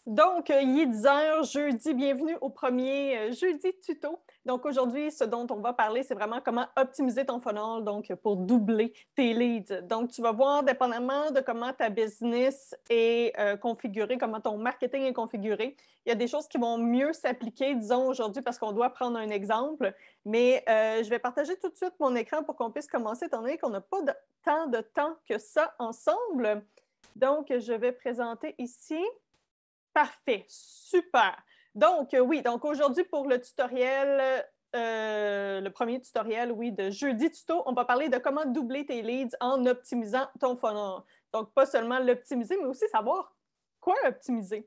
Donc, il est 10 heures, jeudi. Bienvenue au premier jeudi tuto. Donc, aujourd'hui, ce dont on va parler, c'est vraiment comment optimiser ton funnel, donc pour doubler tes leads. Donc, tu vas voir, dépendamment de comment ta business est configurée, comment ton marketing est configuré, il y a des choses qui vont mieux s'appliquer, disons, aujourd'hui, parce qu'on doit prendre un exemple. Mais je vais partager tout de suite mon écran pour qu'on puisse commencer, étant donné qu'on n'a pas tant de temps que ça ensemble. Donc, je vais présenter ici. Parfait, super. Donc, oui, donc aujourd'hui pour le tutoriel, le premier tutoriel, oui, de jeudi tuto, on va parler de comment doubler tes leads en optimisant ton funnel. Donc, pas seulement l'optimiser, mais aussi savoir quoi optimiser.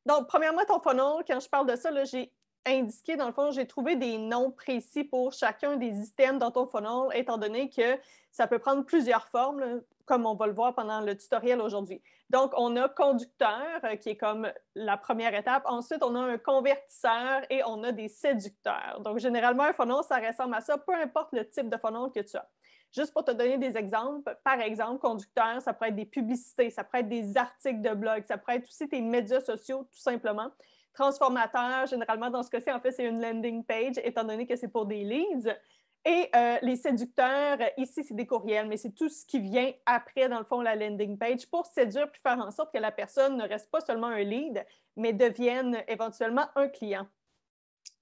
Donc, premièrement, ton funnel, quand je parle de ça, j'ai indiqué, dans le fond, j'ai trouvé des noms précis pour chacun des items dans ton funnel, étant donné que ça peut prendre plusieurs formes, là, comme on va le voir pendant le tutoriel aujourd'hui. Donc, on a conducteur, qui est comme la première étape. Ensuite, on a un convertisseur et on a des séducteurs. Donc, généralement, un funnel, ça ressemble à ça, peu importe le type de funnel que tu as. Juste pour te donner des exemples, par exemple, conducteur, ça pourrait être des publicités, ça pourrait être des articles de blog, ça pourrait être aussi tes médias sociaux, tout simplement. Transformateur, généralement, dans ce cas-ci, en fait, c'est une landing page, étant donné que c'est pour des leads. Et les séducteurs, ici, c'est des courriels, mais c'est tout ce qui vient après, dans le fond, la landing page pour séduire puis faire en sorte que la personne ne reste pas seulement un lead, mais devienne éventuellement un client.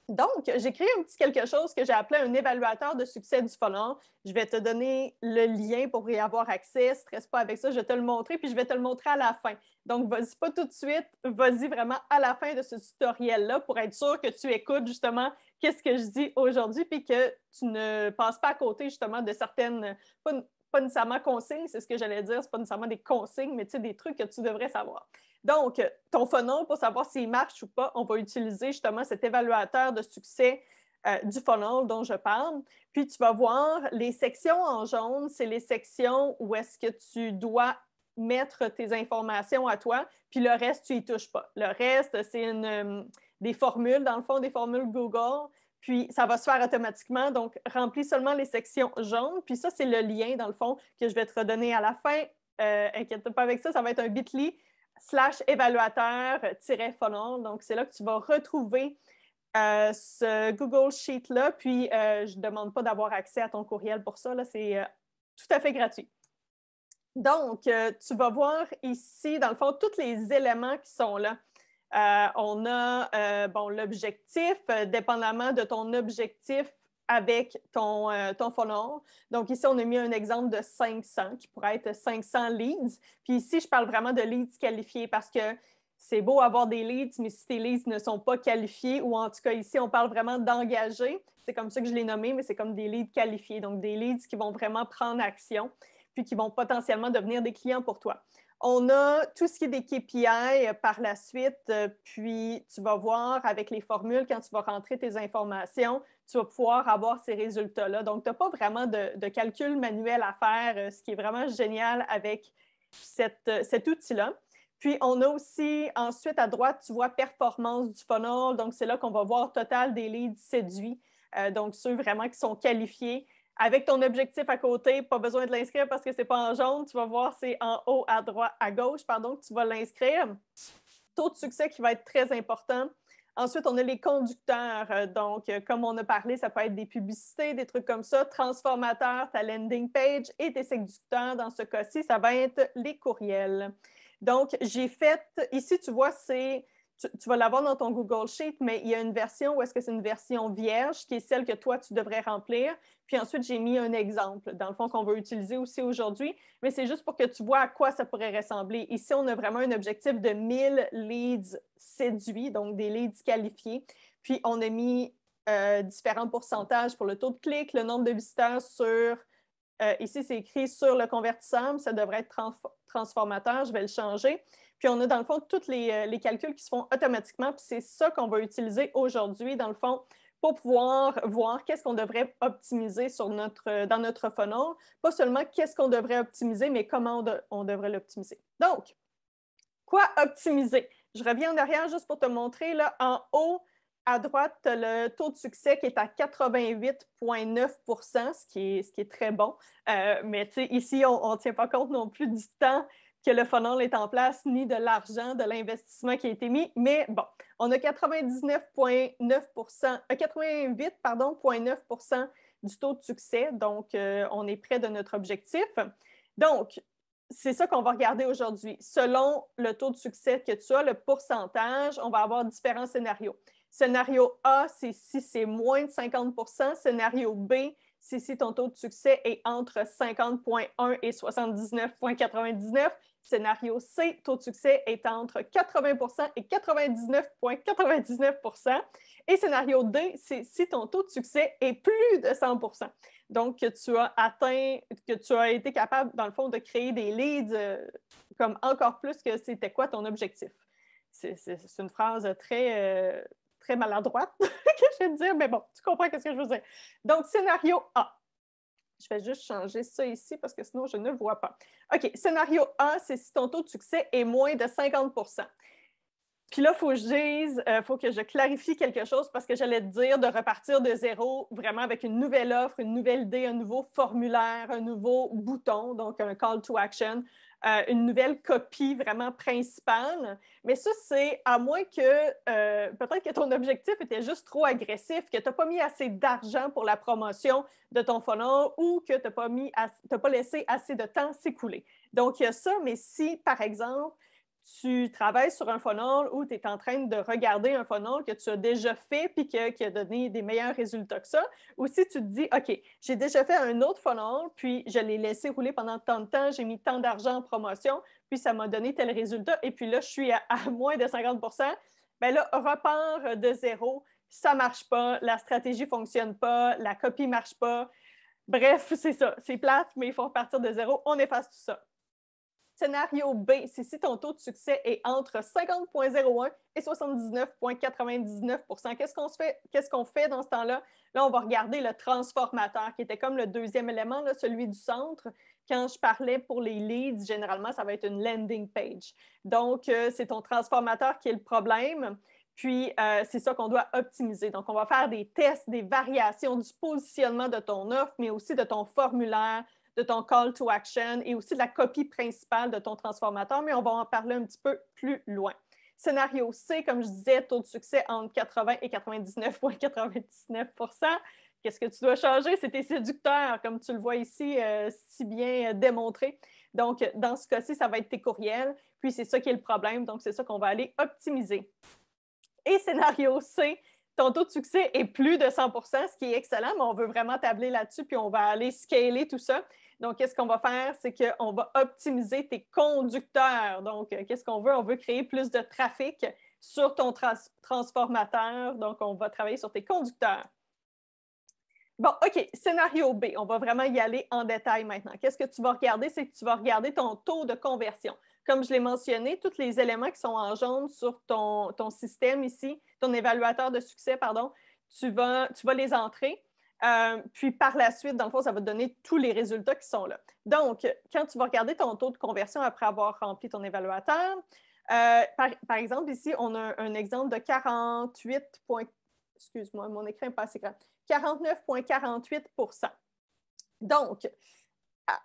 Donc, j'ai créé un petit quelque chose que j'ai appelé un évaluateur de succès du funnel. Je vais te donner le lien pour y avoir accès. Ne stresse pas avec ça, je vais te le montrer, puis je vais te le montrer à la fin. Donc, vas-y pas tout de suite, vas-y vraiment à la fin de ce tutoriel-là pour être sûr que tu écoutes justement qu'est-ce que je dis aujourd'hui, puis que tu ne passes pas à côté justement de certaines, pas nécessairement consignes, c'est ce que j'allais dire, c'est pas nécessairement des consignes, mais tu sais, des trucs que tu devrais savoir. Donc, ton funnel, pour savoir s'il marche ou pas, on va utiliser justement cet évaluateur de succès du funnel dont je parle. Puis, tu vas voir les sections en jaune, c'est les sections où est-ce que tu dois mettre tes informations à toi, puis le reste, tu n'y touches pas. Le reste, c'est des formules, dans le fond, des formules Google, puis ça va se faire automatiquement. Donc, remplis seulement les sections jaunes, puis ça, c'est le lien, dans le fond, que je vais te redonner à la fin. Inquiète pas avec ça, ça va être un bit.ly /évaluateur-funnel. Donc, c'est là que tu vas retrouver ce Google Sheet-là. Puis, je ne demande pas d'avoir accès à ton courriel pour ça. C'est tout à fait gratuit. Donc, tu vas voir ici, dans le fond, tous les éléments qui sont là. On a l'objectif, dépendamment de ton objectif avec ton funnel. Donc, ici, on a mis un exemple de 500 qui pourrait être 500 leads. Puis ici, je parle vraiment de leads qualifiés parce que c'est beau avoir des leads, mais si tes leads ne sont pas qualifiés, ou en tout cas ici, on parle vraiment d'engager, c'est comme ça que je l'ai nommé, mais c'est comme des leads qualifiés, donc des leads qui vont vraiment prendre action, puis qui vont potentiellement devenir des clients pour toi. On a tout ce qui est des KPI par la suite, puis tu vas voir avec les formules, quand tu vas rentrer tes informations, tu vas pouvoir avoir ces résultats-là. Donc, tu n'as pas vraiment de calcul manuel à faire, ce qui est vraiment génial avec cet outil-là. Puis, on a aussi, ensuite, à droite, tu vois performance du funnel. Donc, c'est là qu'on va voir total des leads séduits. Donc, ceux vraiment qui sont qualifiés. Avec ton objectif à côté, pas besoin de l'inscrire parce que ce n'est pas en jaune. Tu vas voir, c'est en haut à droite, à gauche, pardon, que tu vas l'inscrire. Taux de succès qui va être très important. Ensuite, on a les conducteurs. Donc, comme on a parlé, ça peut être des publicités, des trucs comme ça. Transformateur, ta landing page et tes séducteurs. Dans ce cas-ci, ça va être les courriels. Donc, j'ai fait, ici, tu vois, tu vas l'avoir dans ton Google Sheet, mais il y a une version où est-ce que c'est une version vierge, qui est celle que toi, tu devrais remplir. Puis ensuite, j'ai mis un exemple, dans le fond, qu'on va utiliser aussi aujourd'hui, mais c'est juste pour que tu vois à quoi ça pourrait ressembler. Ici, on a vraiment un objectif de 1000 leads séduits, donc des leads qualifiés. Puis, on a mis différents pourcentages pour le taux de clic, le nombre de visiteurs sur... ici, c'est écrit sur le convertisseur, ça devrait être transformateur, je vais le changer. Puis, on a dans le fond tous les calculs qui se font automatiquement, puis c'est ça qu'on va utiliser aujourd'hui, dans le fond, pour pouvoir voir qu'est-ce qu'on devrait optimiser dans notre funnel. Pas seulement qu'est-ce qu'on devrait optimiser, mais comment on devrait l'optimiser. Donc, quoi optimiser? Je reviens en arrière juste pour te montrer, là, en haut, à droite, tu as le taux de succès qui est à 88,9 ce qui est très bon. Mais ici, on ne tient pas compte non plus du temps que le funnel est en place, ni de l'argent, de l'investissement qui a été mis. Mais bon, on a 88,9% du taux de succès. Donc, on est près de notre objectif. Donc, c'est ça qu'on va regarder aujourd'hui. Selon le taux de succès que tu as, le pourcentage, on va avoir différents scénarios. Scénario A, c'est si c'est moins de 50%. Scénario B, c'est si ton taux de succès est entre 50,1 et 79,99. Scénario C, taux de succès est entre 80% et 99,99%. Et scénario D, c'est si ton taux de succès est plus de 100%. Donc, que tu as atteint, que tu as été capable, dans le fond, de créer des leads comme encore plus que c'était quoi ton objectif. C'est une phrase très, très maladroite que je vais te dire, mais bon, tu comprends ce que je veux dire. Donc, scénario A. Je vais juste changer ça ici parce que sinon, je ne vois pas. OK, scénario A, c'est si ton taux de succès est moins de 50%. Puis là, il faut que je dise, faut que je clarifie quelque chose parce que j'allais te dire de repartir de zéro, vraiment avec une nouvelle offre, une nouvelle idée, un nouveau formulaire, un nouveau bouton, donc un call to action, une nouvelle copie vraiment principale. Mais ça, c'est à moins que peut-être que ton objectif était juste trop agressif, que tu n'as pas mis assez d'argent pour la promotion de ton funnel ou que tu n'as pas laissé assez de temps s'écouler. Donc, il y a ça, mais si, par exemple, tu travailles sur un funnel ou tu es en train de regarder un funnel que tu as déjà fait puis qui a donné des meilleurs résultats que ça, ou si tu te dis, OK, j'ai déjà fait un autre funnel, puis je l'ai laissé rouler pendant tant de temps, j'ai mis tant d'argent en promotion, puis ça m'a donné tel résultat, et puis là, je suis à moins de 50%, bien là, repars de zéro, ça ne marche pas, la stratégie ne fonctionne pas, la copie ne marche pas. Bref, c'est ça, c'est plate, mais il faut repartir de zéro, on efface tout ça. Scénario B, c'est si ton taux de succès est entre 50,01 et 79,99%. Qu'est-ce qu'on fait dans ce temps-là? Là, on va regarder le transformateur, qui était comme le deuxième élément, là, celui du centre. Quand je parlais pour les leads, généralement, ça va être une landing page. Donc, c'est ton transformateur qui est le problème. Puis, c'est ça qu'on doit optimiser. Donc, on va faire des tests, des variations du positionnement de ton offre, mais aussi de ton formulaire, de ton call to action et aussi de la copie principale de ton transformateur, mais on va en parler un petit peu plus loin. Scénario C, comme je disais, taux de succès entre 80 et 99,99%. Qu'est-ce que tu dois changer? C'est tes séducteurs, comme tu le vois ici, si bien démontré. Donc, dans ce cas-ci, ça va être tes courriels, puis c'est ça qui est le problème, donc c'est ça qu'on va aller optimiser. Et scénario C, ton taux de succès est plus de 100%, ce qui est excellent, mais on veut vraiment tabler là-dessus, puis on va aller scaler tout ça. Donc, qu'est-ce qu'on va faire? C'est qu'on va optimiser tes conducteurs. Donc, qu'est-ce qu'on veut? On veut créer plus de trafic sur ton transformateur. Donc, on va travailler sur tes conducteurs. Bon, OK, scénario B. On va vraiment y aller en détail maintenant. Qu'est-ce que tu vas regarder? C'est que tu vas regarder ton taux de conversion. Comme je l'ai mentionné, tous les éléments qui sont en jaune sur ton système ici, ton évaluateur de succès, pardon, tu vas les entrer. Puis par la suite, dans le fond, ça va te donner tous les résultats qui sont là. Donc, quand tu vas regarder ton taux de conversion après avoir rempli ton évaluateur, par exemple, ici, on a un exemple de 48 points. Excuse-moi, mon écran n'est pas assez grand. 49,48%. Donc,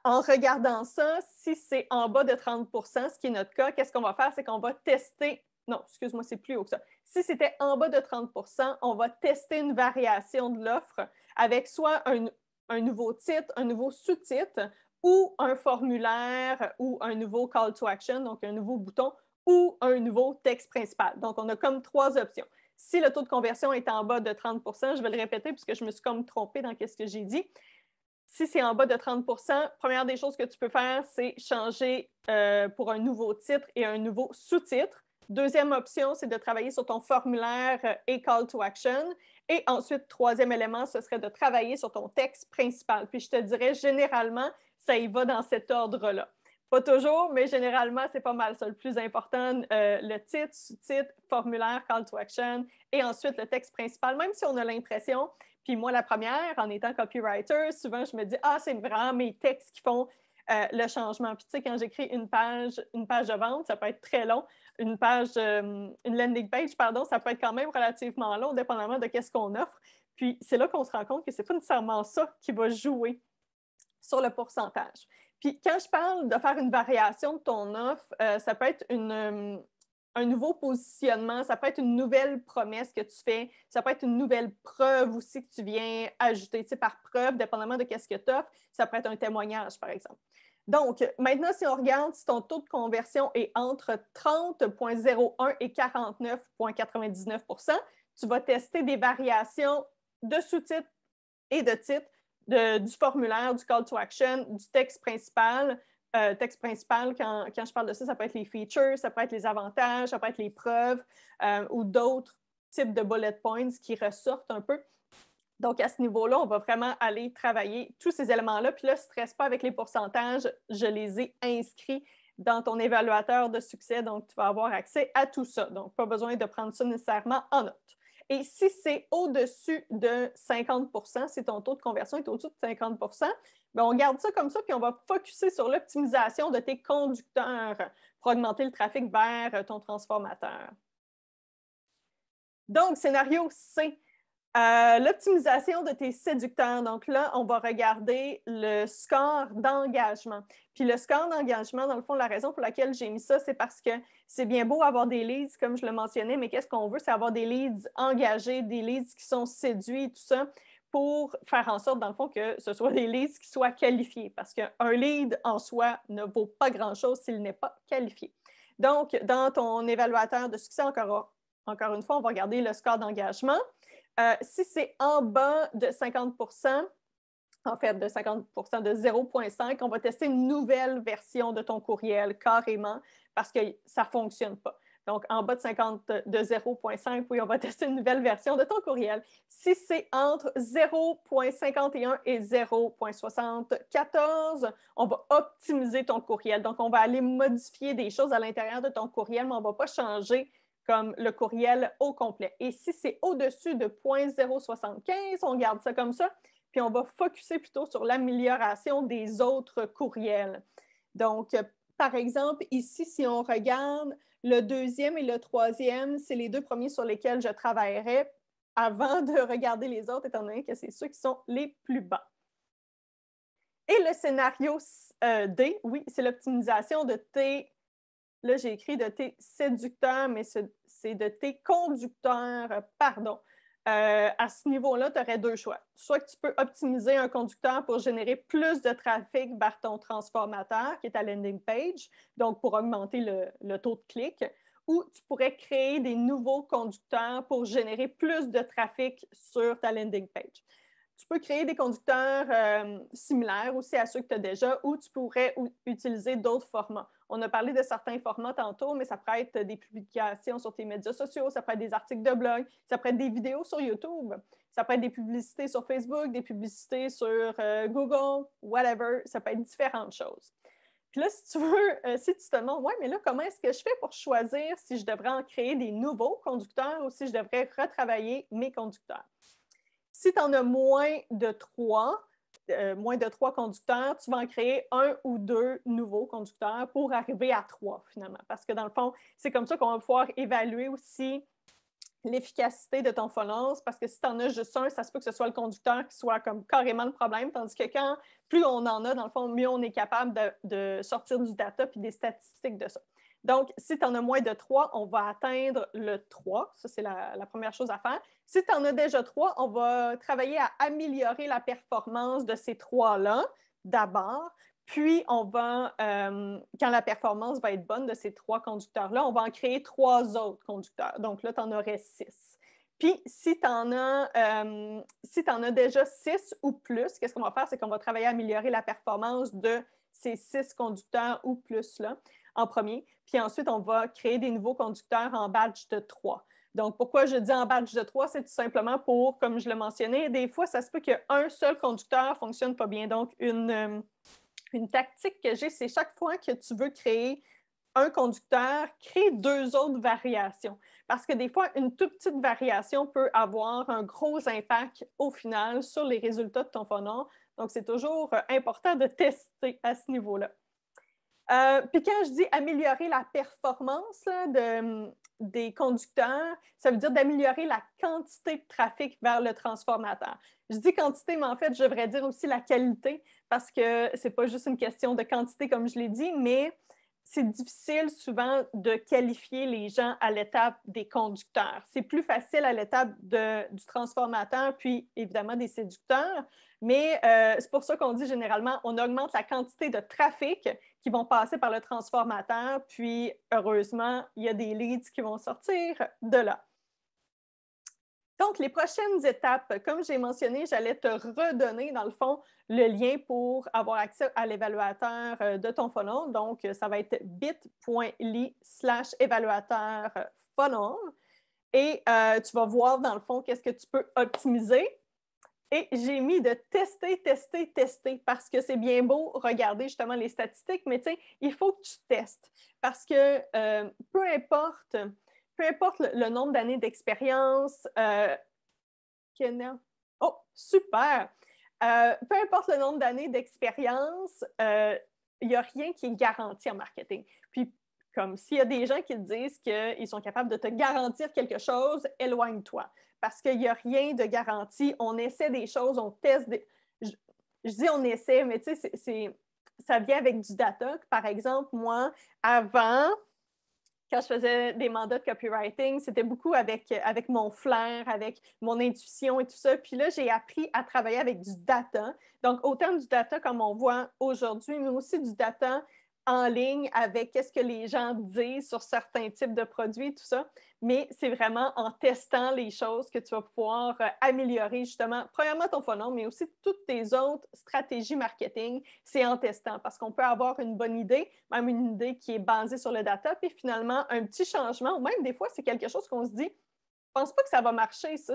en regardant ça, si c'est en bas de 30%, ce qui est notre cas, qu'est-ce qu'on va faire? C'est qu'on va tester. Non, excuse-moi, c'est plus haut que ça. Si c'était en bas de 30%, on va tester une variation de l'offre avec soit un nouveau titre, un nouveau sous-titre ou un formulaire ou un nouveau call to action, donc un nouveau bouton ou un nouveau texte principal. Donc, on a comme 3 options. Si le taux de conversion est en bas de 30%, je vais le répéter puisque je me suis comme trompée dans ce que j'ai dit. Si c'est en bas de 30%, première des choses que tu peux faire, c'est changer pour un nouveau titre et un nouveau sous-titre. Deuxième option, c'est de travailler sur ton formulaire et call to action. Et ensuite, troisième élément, ce serait de travailler sur ton texte principal. Puis je te dirais, généralement, ça y va dans cet ordre-là. Pas toujours, mais généralement, c'est pas mal ça. Le plus important, le titre, sous-titre, formulaire, call to action et ensuite le texte principal, même si on a l'impression. Puis moi, la première, en étant copywriter, souvent, je me dis « Ah, c'est vraiment mes textes qui font le changement. » Puis tu sais, quand j'écris une page de vente, ça peut être très long. Une landing page, pardon, ça peut être quand même relativement long, dépendamment de qu'est-ce qu'on offre. Puis c'est là qu'on se rend compte que c'est pas nécessairement ça qui va jouer sur le pourcentage. Puis quand je parle de faire une variation de ton offre, ça peut être un nouveau positionnement, ça peut être une nouvelle promesse que tu fais, ça peut être une nouvelle preuve aussi que tu viens ajouter. Tu sais, par preuve, dépendamment de ce que tu offres, ça peut être un témoignage, par exemple. Donc, maintenant, si on regarde si ton taux de conversion est entre 30,01 et 49,99 %, tu vas tester des variations de sous-titres et de titres du formulaire, du call to action, du texte principal. Texte principal, quand je parle de ça, ça peut être les features, ça peut être les avantages, ça peut être les preuves ou d'autres types de bullet points qui ressortent un peu. Donc, à ce niveau-là, on va vraiment aller travailler tous ces éléments-là. Puis là, ne stresse pas avec les pourcentages. Je les ai inscrits dans ton évaluateur de succès. Donc, tu vas avoir accès à tout ça. Donc, pas besoin de prendre ça nécessairement en note. Et si c'est au-dessus de 50 %, si ton taux de conversion est au-dessus de 50 %, bien, on garde ça comme ça, puis on va focusser sur l'optimisation de tes conducteurs pour augmenter le trafic vers ton transformateur. Donc, scénario C. L'optimisation de tes séducteurs. Donc là, on va regarder le score d'engagement. Puis le score d'engagement, dans le fond, la raison pour laquelle j'ai mis ça, c'est parce que c'est bien beau avoir des leads, comme je le mentionnais, mais qu'est-ce qu'on veut? C'est avoir des leads engagés, des leads qui sont séduits, tout ça, pour faire en sorte, dans le fond, que ce soit des leads qui soient qualifiés. Parce qu'un lead en soi ne vaut pas grand-chose s'il n'est pas qualifié. Donc, dans ton évaluateur de succès, encore une fois, on va regarder le score d'engagement. Si c'est en bas de 50 %, en fait, de 50 % de 0,5, on va tester une nouvelle version de ton courriel carrément parce que ça ne fonctionne pas. Donc, en bas de 0,5, oui, on va tester une nouvelle version de ton courriel. Si c'est entre 0,51 et 0,74, on va optimiser ton courriel. Donc, on va aller modifier des choses à l'intérieur de ton courriel, mais on ne va pas changer comme le courriel au complet. Et si c'est au-dessus de 0,075, on garde ça comme ça, puis on va focuser plutôt sur l'amélioration des autres courriels. Donc, par exemple, ici, si on regarde le deuxième et le troisième, c'est les deux premiers sur lesquels je travaillerai avant de regarder les autres, étant donné que c'est ceux qui sont les plus bas. Et le scénario D, oui, c'est l'optimisation de tes... Là, j'ai écrit de tes séducteurs, mais c'est de tes conducteurs, pardon. À ce niveau-là, tu aurais deux choix. Soit que tu peux optimiser un conducteur pour générer plus de trafic vers ton transformateur, qui est ta landing page, donc pour augmenter le taux de clic, ou tu pourrais créer des nouveaux conducteurs pour générer plus de trafic sur ta landing page. Tu peux créer des conducteurs similaires aussi à ceux que tu as déjà, ou tu pourrais utiliser d'autres formats. On a parlé de certains formats tantôt, mais ça pourrait être des publications sur tes médias sociaux, ça peut être des articles de blog, ça peut être des vidéos sur YouTube, ça peut être des publicités sur Facebook, des publicités sur Google, whatever, ça peut être différentes choses. Puis là, si tu veux, si tu te demandes, ouais, mais là, comment est-ce que je fais pour choisir si je devrais en créer des nouveaux conducteurs ou si je devrais retravailler mes conducteurs? Si tu en as moins de 3 conducteurs, tu vas en créer un ou deux nouveaux conducteurs pour arriver à 3 finalement. Parce que dans le fond, c'est comme ça qu'on va pouvoir évaluer aussi l'efficacité de ton funnel, parce que si tu en as juste un, ça se peut que ce soit le conducteur qui soit comme carrément le problème, tandis que plus on en a, dans le fond, mieux on est capable de sortir du data puis des statistiques de ça. Donc, si tu en as moins de 3, on va atteindre le 3. Ça, c'est la première chose à faire. Si tu en as déjà 3, on va travailler à améliorer la performance de ces 3-là d'abord. Puis, on va, quand la performance va être bonne de ces 3 conducteurs-là, on va en créer 3 autres conducteurs. Donc là, tu en aurais 6. Puis, si tu en as déjà 6 ou plus, qu'est-ce qu'on va faire? C'est qu'on va travailler à améliorer la performance de ces 6 conducteurs ou plus-là en premier. Puis ensuite, on va créer des nouveaux conducteurs en batch de 3. Donc, pourquoi je dis en batch de 3? C'est tout simplement pour, comme je le mentionnais, des fois, ça se peut qu'un seul conducteur ne fonctionne pas bien. Donc, une tactique que j'ai, c'est chaque fois que tu veux créer un conducteur, crée 2 autres variations. Parce que des fois, une toute petite variation peut avoir un gros impact au final sur les résultats de ton funnel. Donc, c'est toujours important de tester à ce niveau-là. Puis quand je dis améliorer la performance là, des conducteurs, ça veut dire d'améliorer la quantité de trafic vers le transformateur. Je dis quantité, mais en fait, je devrais dire aussi la qualité parce que c'est pas juste une question de quantité, comme je l'ai dit, mais c'est difficile souvent de qualifier les gens à l'étape des conducteurs. C'est plus facile à l'étape du transformateur, puis évidemment des séducteurs, mais c'est pour ça qu'on dit généralement, on augmente la quantité de trafic qui vont passer par le transformateur, puis heureusement, il y a des leads qui vont sortir de là. Donc, les prochaines étapes, comme j'ai mentionné, j'allais te redonner, dans le fond, le lien pour avoir accès à l'évaluateur de ton funnel. Donc, ça va être bit.ly/évaluateur funnel. Et tu vas voir, dans le fond, qu'est-ce que tu peux optimiser. Et j'ai mis de tester, tester, tester, parce que c'est bien beau regarder justement les statistiques, mais tu sais, il faut que tu testes. Parce que peu importe le nombre d'années d'expérience, oh, super! Peu importe le nombre d'années d'expérience, il n'y a rien qui est garanti en marketing. Puis, comme s'il y a des gens qui te disent qu'ils sont capables de te garantir quelque chose, éloigne-toi. Parce qu'il n'y a rien de garanti. On essaie des choses, on teste des... Je dis on essaie, mais tu sais, ça vient avec du data. Par exemple, moi, avant, quand je faisais des mandats de copywriting, c'était beaucoup avec mon flair, avec mon intuition et tout ça. Puis là, j'ai appris à travailler avec du data. Donc, autant du data comme on voit aujourd'hui, mais aussi du data en ligne avec qu'est-ce que les gens disent sur certains types de produits, tout ça. Mais c'est vraiment en testant les choses que tu vas pouvoir améliorer justement, premièrement ton funnel, mais aussi toutes tes autres stratégies marketing, c'est en testant parce qu'on peut avoir une bonne idée, même une idée qui est basée sur le data, puis finalement un petit changement, ou même des fois c'est quelque chose qu'on se dit, je pense pas que ça va marcher, ça,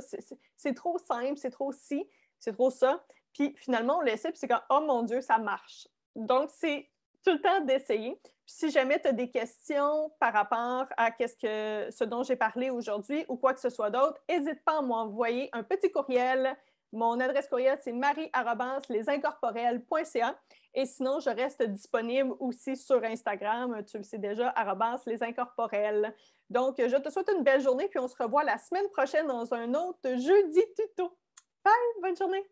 c'est trop simple, c'est trop ci, c'est trop ça, puis finalement on l'essaie, puis c'est comme, oh mon Dieu, ça marche. Donc c'est tout le temps d'essayer. Si jamais tu as des questions par rapport à ce dont j'ai parlé aujourd'hui ou quoi que ce soit d'autre, n'hésite pas à m'envoyer un petit courriel. Mon adresse courriel, c'est marie@lesincorporels.ca. Et sinon, je reste disponible aussi sur Instagram, tu le sais déjà, @lesincorporels. Donc, je te souhaite une belle journée, puis on se revoit la semaine prochaine dans un autre jeudi tuto. Bye! Bonne journée!